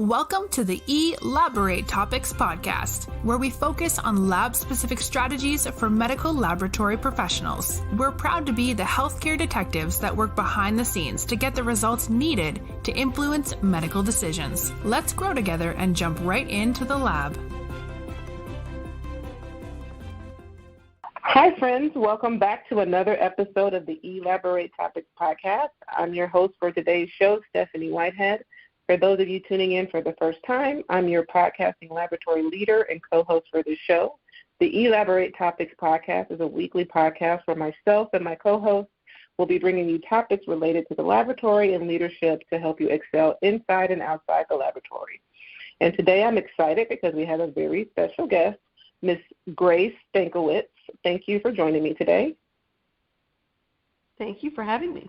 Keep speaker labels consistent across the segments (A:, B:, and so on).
A: Welcome to the eLABorate Topics podcast, where we focus on lab-specific strategies for medical laboratory professionals. We're proud to be the healthcare detectives that work behind the scenes to get the results needed to influence medical decisions. Let's grow together and jump right into the lab.
B: Hi, friends. Welcome back to another episode of the eLABorate Topics podcast. I'm your host for today's show, Stephanie Whitehead. For those of you tuning in for the first time, I'm your podcasting laboratory leader and co-host for this show. The eLABorate Topics podcast is a weekly podcast where myself and my co-hosts will be bringing you topics related to the laboratory and leadership to help you excel inside and outside the laboratory. And today I'm excited because we have a very special guest, Miss Grace Stankiewicz. Thank you for joining me today.
C: Thank you for having me.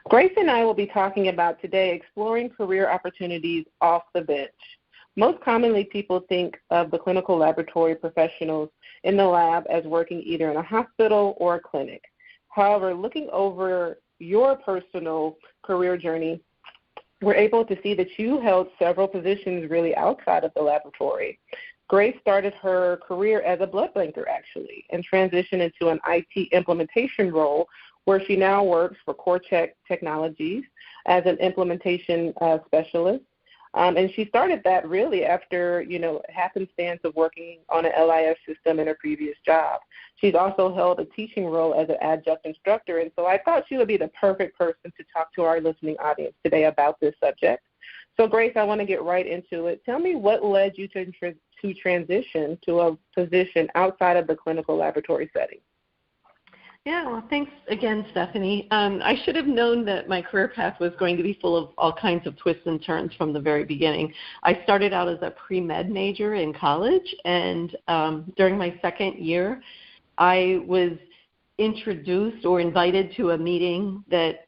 B: Grace and I will be talking about today exploring career opportunities off the bench. Most commonly, people think of the clinical laboratory professionals in the lab as working either in a hospital or a clinic. However, looking over your personal career journey, we're able to see that you held several positions really outside of the laboratory. Grace started her career as a blood banker, actually, and transitioned into an IT implementation role where she now works for CoreCheck Technologies as an implementation specialist. And she started that really after, happenstance of working on an LIS system in her previous job. She's also held a teaching role as an adjunct instructor, and so I thought she would be the perfect person to talk to our listening audience today about this subject. So, Grace, I want to get right into it. Tell me what led you to transition to a position outside of the clinical laboratory setting.
C: Yeah, well, thanks again, Stephanie. I should have known that my career path was going to be full of all kinds of twists and turns from the very beginning. I started out as a pre-med major in college, and during my second year, I was introduced or invited to a meeting that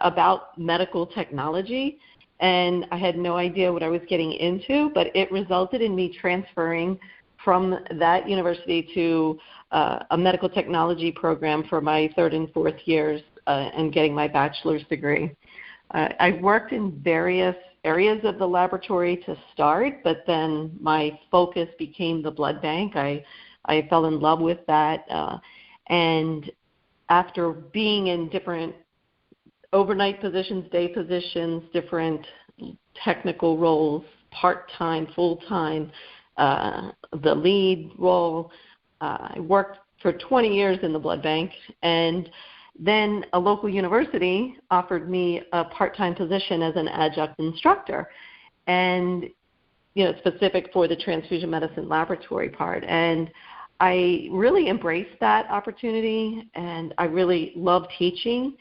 C: about medical technology, and I had no idea what I was getting into, but it resulted in me transferring from that university to a medical technology program for my third and fourth years and getting my bachelor's degree. I worked in various areas of the laboratory to start, but then my focus became the blood bank. I fell in love with that, and after being in different overnight positions, day positions, different technical roles, part-time, full-time, the lead role. I worked for 20 years in the blood bank, and then a local university offered me a part-time position as an adjunct instructor, and specific for the transfusion medicine laboratory part. And I really embraced that opportunity, and I really love teaching.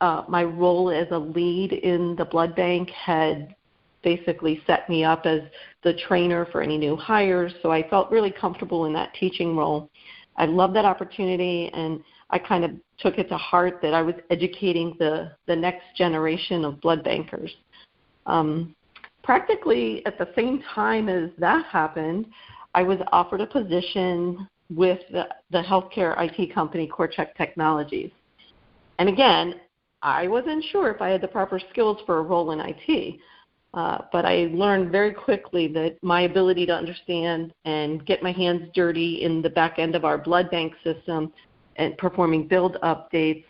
C: My role as a lead in the blood bank had basically set me up as the trainer for any new hires, so I felt really comfortable in that teaching role. I loved that opportunity, and I kind of took it to heart that I was educating the next generation of blood bankers. Practically at the same time as that happened, I was offered a position with the healthcare IT company CoreCheck Technologies. And again, I wasn't sure if I had the proper skills for a role in IT. But I learned very quickly that my ability to understand and get my hands dirty in the back end of our blood bank system and performing build updates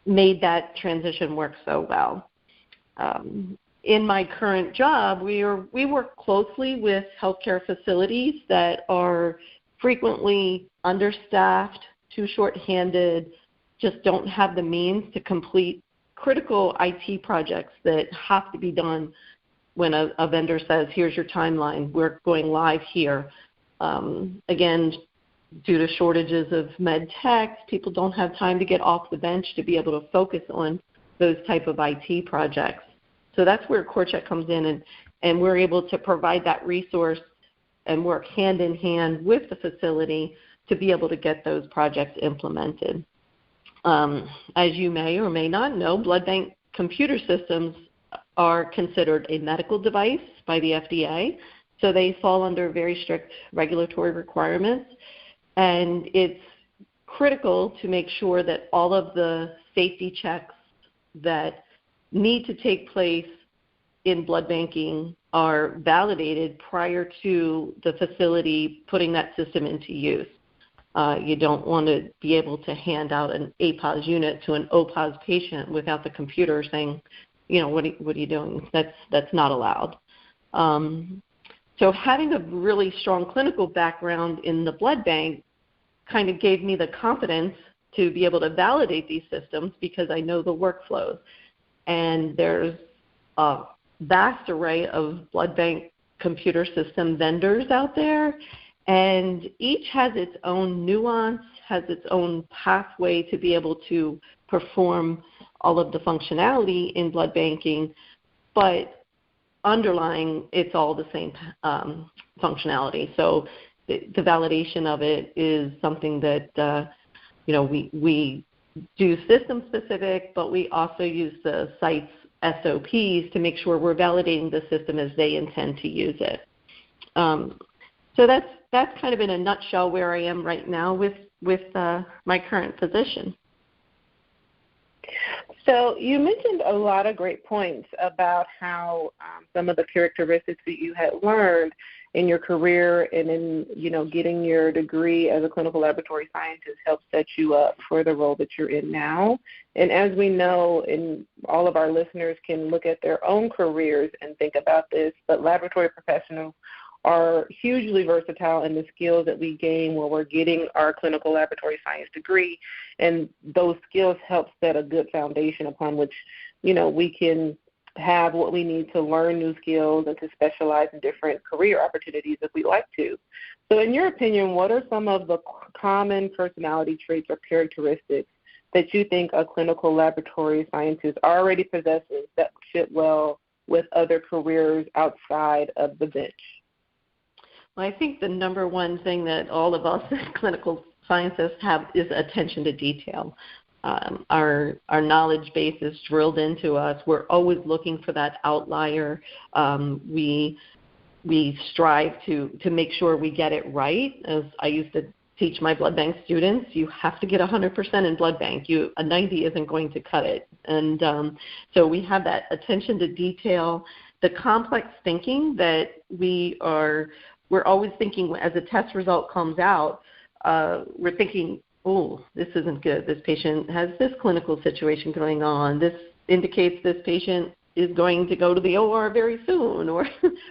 C: made that transition work so well. In my current job, we work closely with healthcare facilities that are frequently understaffed, too short-handed, just don't have the means to complete critical IT projects that have to be done when a vendor says, here's your timeline, we're going live here. Again, due to shortages of med techs, people don't have time to get off the bench to be able to focus on those type of IT projects. So that's where CoreCheck comes in, and we're able to provide that resource and work hand in hand with the facility to be able to get those projects implemented. As you may or may not know, blood bank computer systems are considered a medical device by the FDA, so they fall under very strict regulatory requirements, and it's critical to make sure that all of the safety checks that need to take place in blood banking are validated prior to the facility putting that system into use. You don't want to be able to hand out an APOS unit to an OPOS patient without the computer saying, what are you doing? That's not allowed. So having a really strong clinical background in the blood bank kind of gave me the confidence to be able to validate these systems because I know the workflows. And there's a vast array of blood bank computer system vendors out there, and each has its own nuance, has its own pathway to be able to perform all of the functionality in blood banking, but underlying, it's all the same functionality. So the validation of it is something that, we do system specific, but we also use the site's SOPs to make sure we're validating the system as they intend to use it. So that's kind of in a nutshell where I am right now with my current position.
B: So you mentioned a lot of great points about how some of the characteristics that you had learned in your career and in, getting your degree as a clinical laboratory scientist helped set you up for the role that you're in now. And as we know, and all of our listeners can look at their own careers and think about this, but laboratory professionals are hugely versatile in the skills that we gain when we're getting our clinical laboratory science degree, and those skills help set a good foundation upon which, we can have what we need to learn new skills and to specialize in different career opportunities if we like to. So in your opinion, what are some of the common personality traits or characteristics that you think a clinical laboratory scientist already possesses that fit well with other careers outside of the bench?
C: Well, I think the number one thing that all of us clinical scientists have is attention to detail. Our knowledge base is drilled into us. We're always looking for that outlier. We strive to make sure we get it right. As I used to teach my blood bank students, you have to get 100% in blood bank. A 90 isn't going to cut it. And so we have that attention to detail, the complex thinking that we're always thinking as a test result comes out, we're thinking, oh, this isn't good. This patient has this clinical situation going on. This indicates this patient is going to go to the OR very soon. Or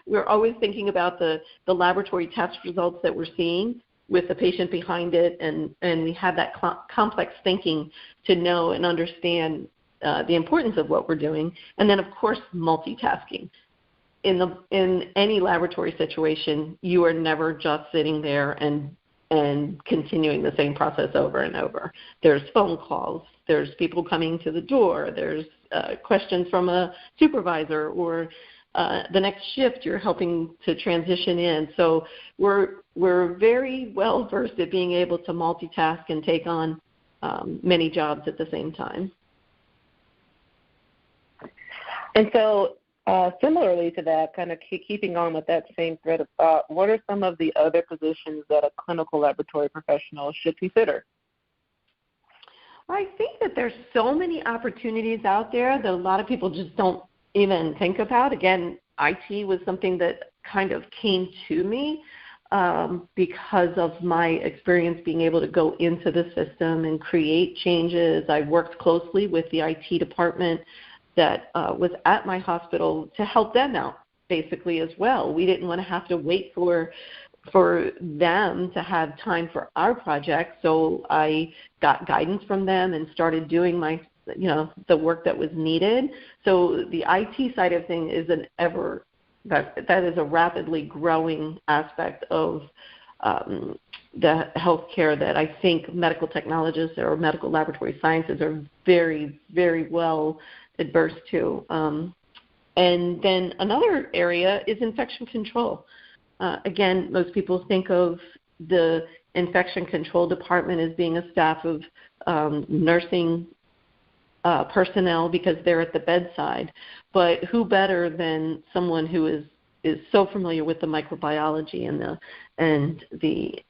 C: we're always thinking about the laboratory test results that we're seeing with the patient behind it, and we have that complex thinking to know and understand the importance of what we're doing. And then, of course, multitasking. In any laboratory situation, you are never just sitting there and continuing the same process over and over. There's phone calls. There's people coming to the door. There's questions from a supervisor or the next shift you're helping to transition in. So we're very well versed at being able to multitask and take on many jobs at the same time.
B: And so similarly to that, kind of keeping on with that same thread of thought, what are some of the other positions that a clinical laboratory professional should consider?
C: I think that there's so many opportunities out there that a lot of people just don't even think about. Again, IT was something that kind of came to me because of my experience being able to go into the system and create changes. I worked closely with the IT department that was at my hospital to help them out basically as well. We didn't want to have to wait for them to have time for our project, so I got guidance from them and started doing the work that was needed. So the IT side of things is that is a rapidly growing aspect of the healthcare that I think medical technologists or medical laboratory sciences are very, very well adverse to. And then another area is infection control. Again, most people think of the infection control department as being a staff of nursing personnel because they're at the bedside. But who better than someone who is so familiar with the microbiology and the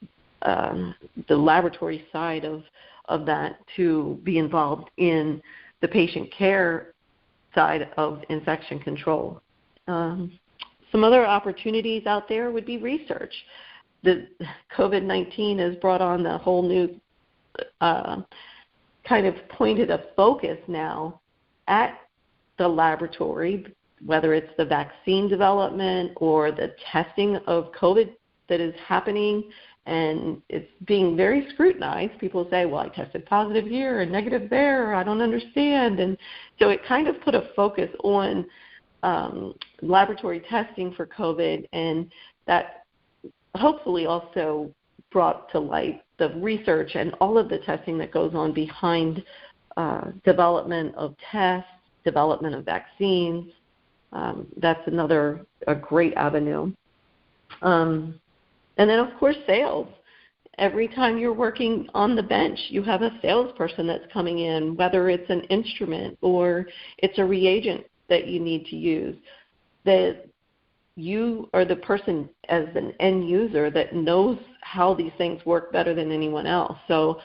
C: laboratory side of that to be involved in the patient care side of infection control. Some other opportunities out there would be research. The COVID-19 has brought on a whole new kind of pointed a focus now at the laboratory, whether it's the vaccine development or the testing of COVID that is happening, and it's being very scrutinized. People say, well, I tested positive here and negative there, I don't understand. And so it kind of put a focus on laboratory testing for COVID, and that hopefully also brought to light the research and all of the testing that goes on behind development of tests, development of vaccines. That's a great avenue. And then, of course, sales. Every time you're working on the bench, you have a salesperson that's coming in, whether it's an instrument or it's a reagent that you need to use, that you are the person as an end user that knows how these things work better than anyone else. So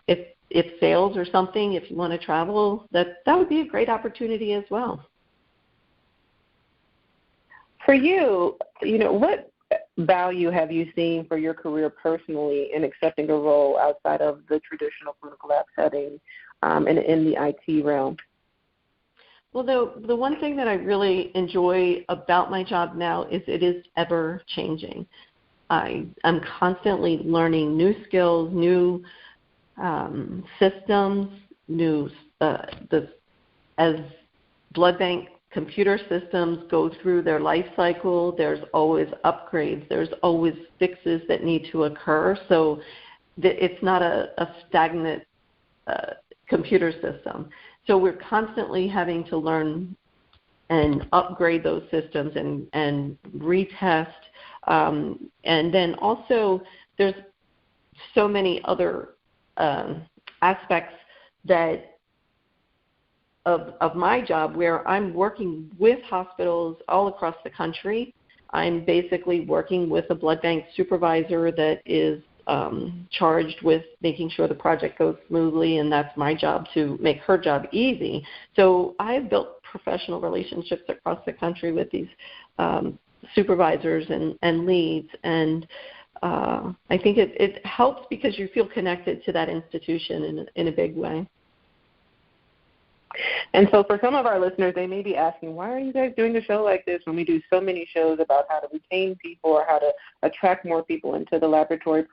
C: if sales or something, if you want to travel, that would be a great opportunity as well.
B: For you, what value have you seen for your career personally in accepting a role outside of the traditional clinical lab setting and in the IT realm?
C: Well, the one thing that I really enjoy about my job now is it is ever changing. I'm constantly learning new skills, new systems, as blood bank computer systems go through their life cycle, there's always upgrades, there's always fixes that need to occur. So it's not a stagnant computer system. So we're constantly having to learn and upgrade those systems and retest. And then also there's so many other aspects of my job where I'm working with hospitals all across the country. I'm basically working with a blood bank supervisor that is charged with making sure the project goes smoothly, and that's my job to make her job easy. So I've built professional relationships across the country with these supervisors and leads, and I think it helps because you feel connected to that institution in a big way.
B: And so for some of our listeners, they may be asking, why are you guys doing a show like this when we do so many shows about how to retain people or how to attract more people into the laboratory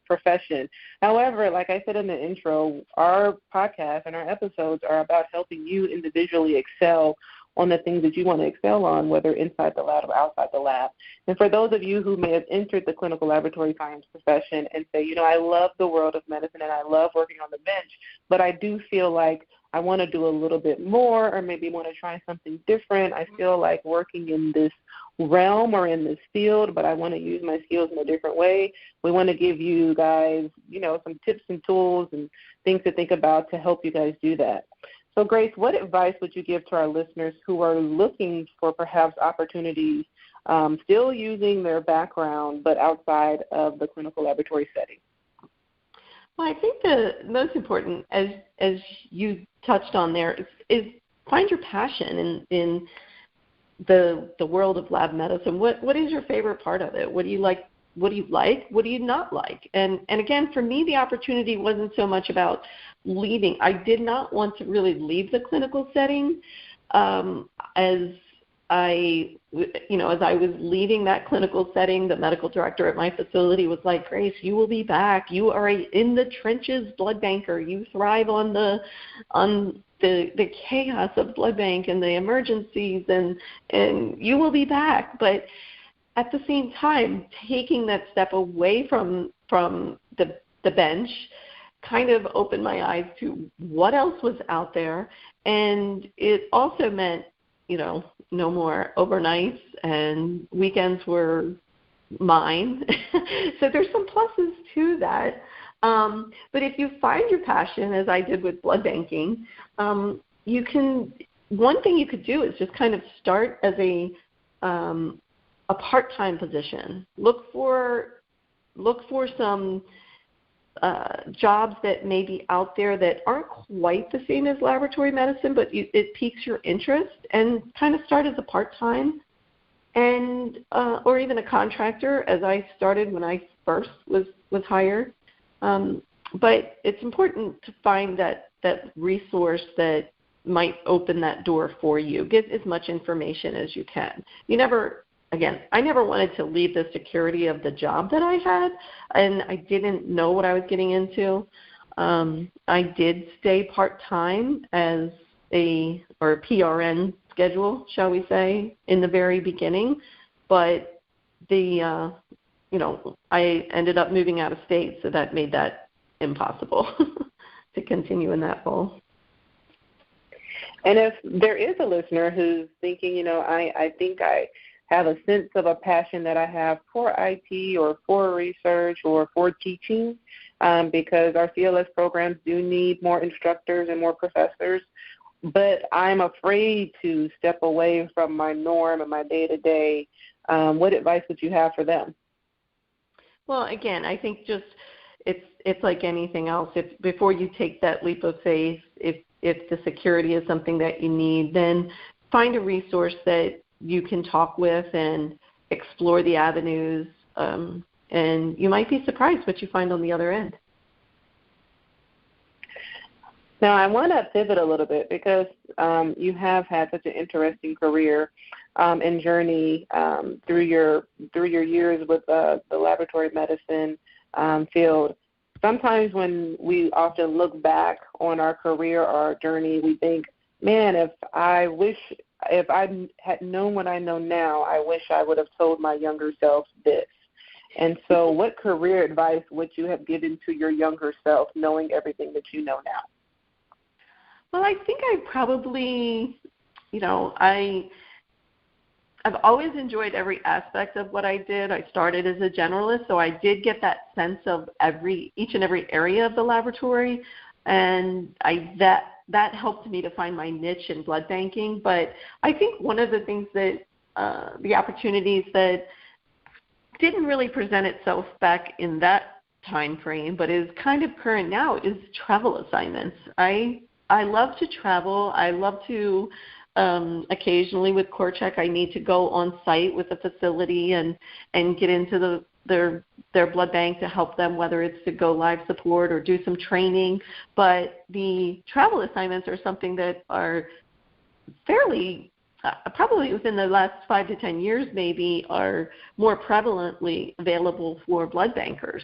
B: profession? However, like I said in the intro, our podcast and our episodes are about helping you individually excel on the things that you want to excel on, whether inside the lab or outside the lab. And for those of you who may have entered the clinical laboratory science profession and say, I love the world of medicine and I love working on the bench, but I do feel like I want to do a little bit more or maybe want to try something different. I feel like working in this realm or in this field, but I want to use my skills in a different way. We want to give you guys, some tips and tools and things to think about to help you guys do that. So, Grace, what advice would you give to our listeners who are looking for perhaps opportunities, still using their background, but outside of the clinical laboratory setting?
C: Well, I think the most important, as you touched on there, is find your passion in the world of lab medicine. What is your favorite part of it? What do you like? What do you like? What do you not like? And again, for me, the opportunity wasn't so much about leaving. I did not want to really leave the clinical setting. As I was leaving that clinical setting, the medical director at my facility was like, Grace, you will be back. You are in the trenches blood banker. You thrive on the chaos of blood bank and the emergencies, and you will be back. But at the same time, taking that step away from the bench kind of opened my eyes to what else was out there. And it also meant, no more overnights, and weekends were mine. So there's some pluses to that. But if you find your passion, as I did with blood banking, one thing you could do is just kind of start as a part-time position. Look for some jobs that may be out there that aren't quite the same as laboratory medicine, but it piques your interest, and kind of start as a part-time and or even a contractor, as I started when I first was hired. But it's important to find that resource that might open that door for you. Get as much information as you can. I never wanted to leave the security of the job that I had, and I didn't know what I was getting into. I did stay part-time as a PRN schedule, shall we say, in the very beginning, but I ended up moving out of state, so that made that impossible to continue in that role.
B: And if there is a listener who's thinking, I think I have a sense of a passion that I have for IT or for research or for teaching, because our CLS programs do need more instructors and more professors, but I'm afraid to step away from my norm and my day-to-day. What advice would you have for them?
C: Well, again, I think just it's like anything else. If before you take that leap of faith, if the security is something that you need, then find a resource that you can talk with and explore the avenues, and you might be surprised what you find on the other end.
B: Now, I want to pivot a little bit because you have had such an interesting career and journey through your years with the laboratory medicine field. Sometimes when we often look back on our career or our journey, we think, man, if I had known what I know now, I wish I would have told my younger self this. And so what career advice would you have given to your younger self, knowing everything that you know now?
C: Well, I think I probably, I've always enjoyed every aspect of what I did. I started as a generalist, so I did get that sense of each and every area of the laboratory, and that helped me to find my niche in blood banking. But I think one of the things that the opportunities that didn't really present itself back in that time frame, but is kind of current now, is travel assignments. I love to travel. I love to occasionally with CoreCheck, I need to go on site with a facility and get into their blood bank to help them, whether it's to go live support or do some training. But the travel assignments are something that are fairly, probably within the last 5 to 10 years maybe, are more prevalently available for blood bankers.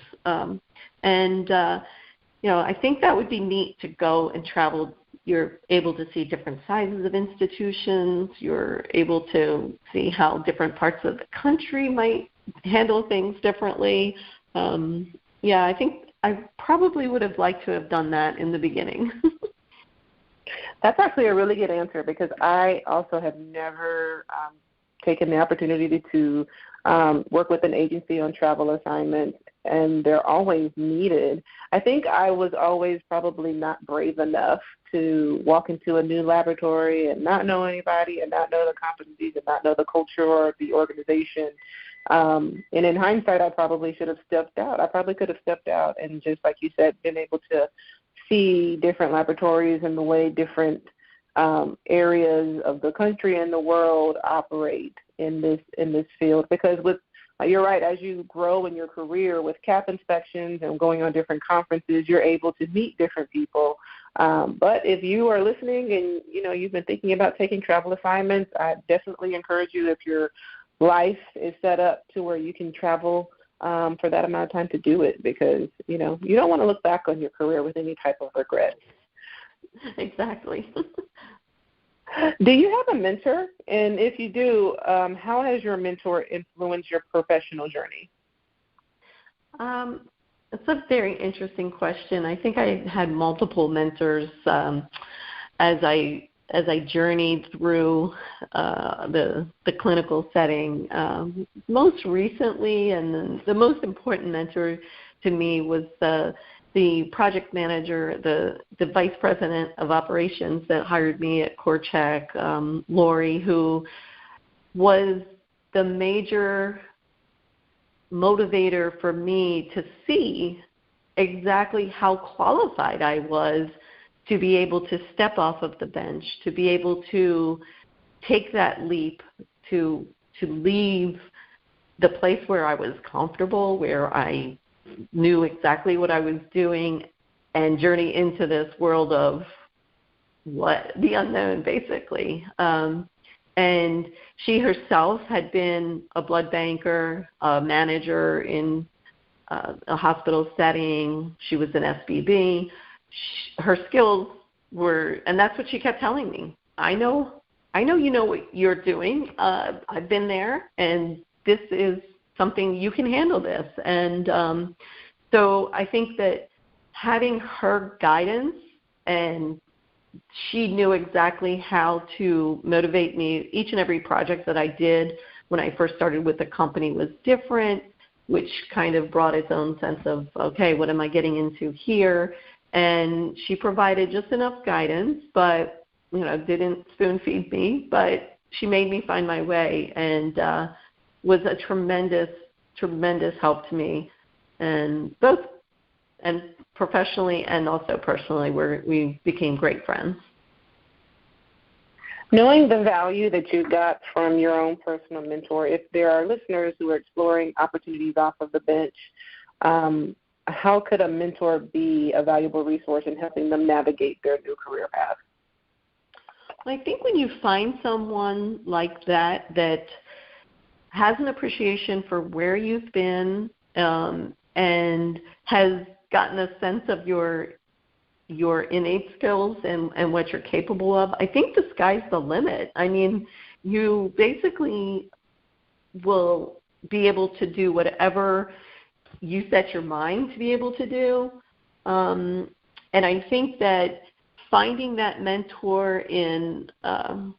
C: I think that would be neat to go and travel. You're able to see different sizes of institutions. You're able to see how different parts of the country might handle things differently. I think I probably would have liked to have done that in the beginning.
B: That's actually a really good answer, because I also have never taken the opportunity to work with an agency on travel assignments, and they're always needed. I think I was always probably not brave enough to walk into a new laboratory and not know anybody and not know the competencies and not know the culture or the organization. And in hindsight, I probably should have stepped out. I probably could have stepped out and just, like you said, been able to see different laboratories and the way different areas of the country and the world operate in this field. Because you're right, as you grow in your career with CAP inspections and going on different conferences, you're able to meet different people. But if you are listening and you've been thinking about taking travel assignments, I definitely encourage you, if your life is set up to where you can travel for that amount of time, to do it, because you don't want to look back on your career with any type of regret.
C: Exactly.
B: Do you have a mentor? And if you do, how has your mentor influenced your professional journey?
C: It's a very interesting question. I think I had multiple mentors as I journeyed through the clinical setting. Most recently, and the most important mentor to me was the project manager, the vice president of operations that hired me at CoreCheck, Lori, who was the major motivator for me to see exactly how qualified I was to be able to step off of the bench, to be able to take that leap, to leave the place where I was comfortable, where I knew exactly what I was doing, and journey into this world of the unknown, basically. And she herself had been a blood banker, a manager in a hospital setting. She was an SBB. Her skills were, and that's what she kept telling me. I know you know what you're doing. I've been there, and this is something you can handle this. And so I think that having her guidance, and she knew exactly how to motivate me. Each and every project that I did when I first started with the company was different, which kind of brought its own sense of, okay, what am I getting into here? And she provided just enough guidance, but, didn't spoon feed me, but she made me find my way, and was a tremendous, tremendous help to me, and both and professionally and also personally, we became great friends.
B: Knowing the value that you got from your own personal mentor, if there are listeners who are exploring opportunities off of the bench, how could a mentor be a valuable resource in helping them navigate their new career path?
C: I think when you find someone like that has an appreciation for where you've been, and has gotten a sense of your innate skills and what you're capable of, I think the sky's the limit. I mean, you basically will be able to do whatever you set your mind to be able to do. And I think that finding that mentor in an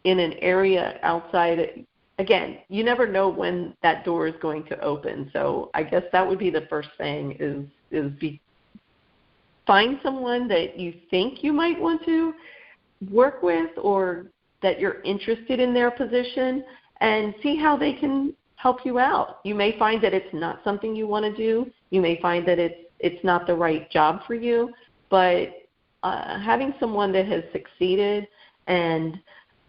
C: area outside, again, you never know when that door is going to open. So I guess that would be the first thing is find someone that you think you might want to work with, or that you're interested in their position, and see how they can help you out. You may find that it's not something you want to do. You may find that it's not the right job for you, but having someone that has succeeded and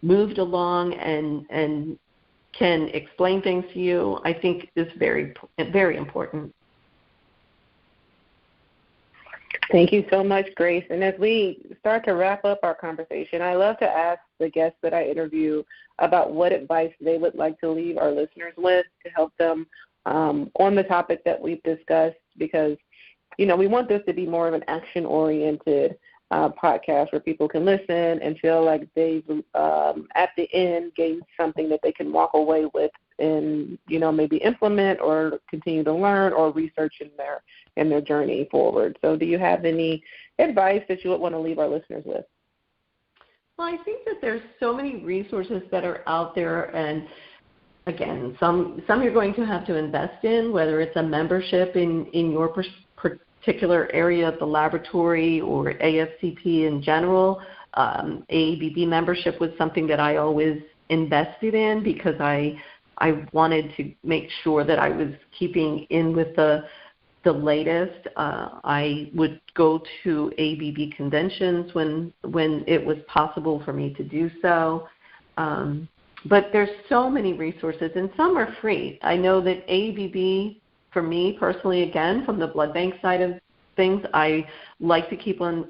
C: moved along and can explain things to you, I think is very, very important.
B: Thank you so much, Grace. And as we start to wrap up our conversation, I love to ask the guests that I interview about what advice they would like to leave our listeners with to help them on the topic that we've discussed, because, we want this to be more of an action-oriented podcast where people can listen and feel like they've, at the end, gained something that they can walk away with and, maybe implement or continue to learn or research in their journey forward. So do you have any advice that you would want to leave our listeners with?
C: Well, I think that there's so many resources that are out there, and again, some you're going to have to invest in, whether it's a membership in your particular area of the laboratory or ASCP in general. AABB membership was something that I always invested in because I wanted to make sure that I was keeping in with the latest. I would go to AABB conventions when it was possible for me to do so. But there's so many resources, and some are free. I know that AABB, for me personally, again, from the blood bank side of things, I like to keep on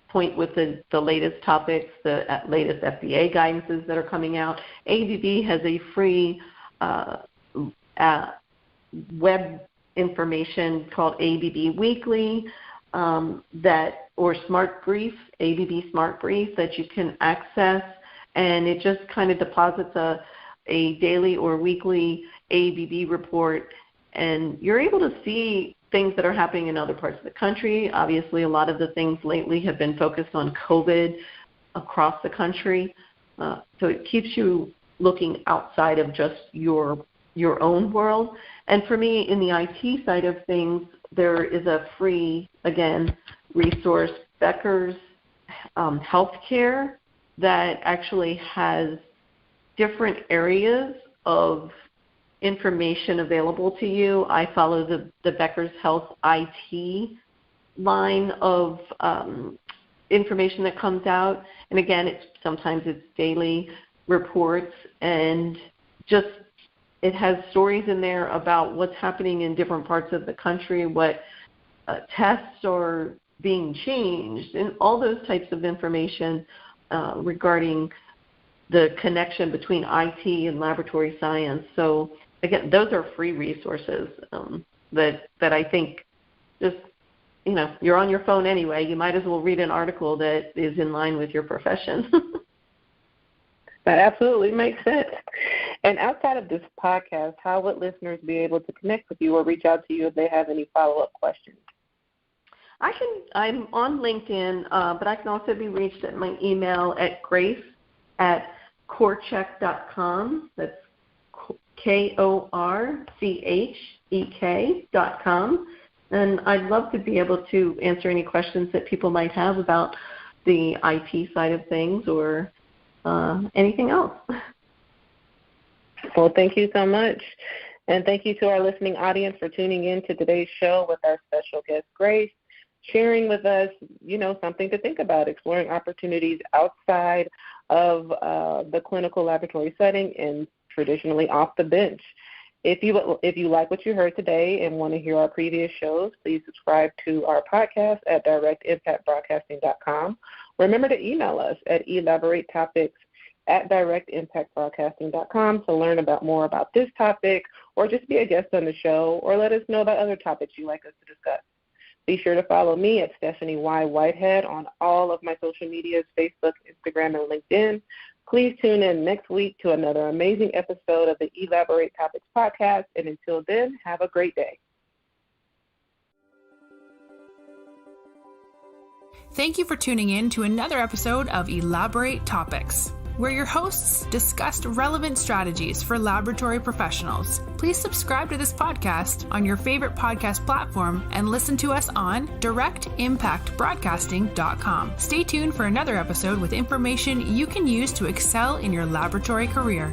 C: point with the latest topics, the latest FDA guidances that are coming out. AABB has a free web information called AABB Weekly, or Smart Brief, AABB Smart Brief, that you can access, and it just kind of deposits a daily or weekly AABB report, and you're able to see things that are happening in other parts of the country. Obviously, a lot of the things lately have been focused on COVID across the country, so it keeps you looking outside of just your own world. And for me, in the IT side of things, there is a free, again, resource, Becker's Healthcare, that actually has different areas of information available to you. I follow the Becker's Health IT line of information that comes out. And again, sometimes it's daily reports, and just it has stories in there about what's happening in different parts of the country, what tests are being changed, and all those types of information regarding the connection between IT and laboratory science. So again, those are free resources that I think just, you're on your phone anyway. You might as well read an article that is in line with your profession.
B: That absolutely makes sense. And outside of this podcast, how would listeners be able to connect with you or reach out to you if they have any follow-up questions?
C: I'm on LinkedIn, but I can also be reached at my email at grace@korchek.com. That's KORCHEK.com. And I'd love to be able to answer any questions that people might have about the IT side of things or anything else.
B: Well, thank you so much. And thank you to our listening audience for tuning in to today's show with our special guest, Grace, sharing with us, something to think about, exploring opportunities outside of the clinical laboratory setting and traditionally off the bench. If you like what you heard today and want to hear our previous shows, please subscribe to our podcast at directimpactbroadcasting.com. Remember to email us at elaboratetopics@directimpactbroadcasting.com to learn more about this topic, or just be a guest on the show, or let us know about other topics you'd like us to discuss. Be sure to follow me at Stephanie Whitehead on all of my social medias, Facebook, Instagram, and LinkedIn. Please tune in next week to another amazing episode of the eLABorate Topics podcast. And until then, have a great day.
A: Thank you for tuning in to another episode of eLABorate Topics, where your hosts discussed relevant strategies for laboratory professionals. Please subscribe to this podcast on your favorite podcast platform and listen to us on directimpactbroadcasting.com. Stay tuned for another episode with information you can use to excel in your laboratory career.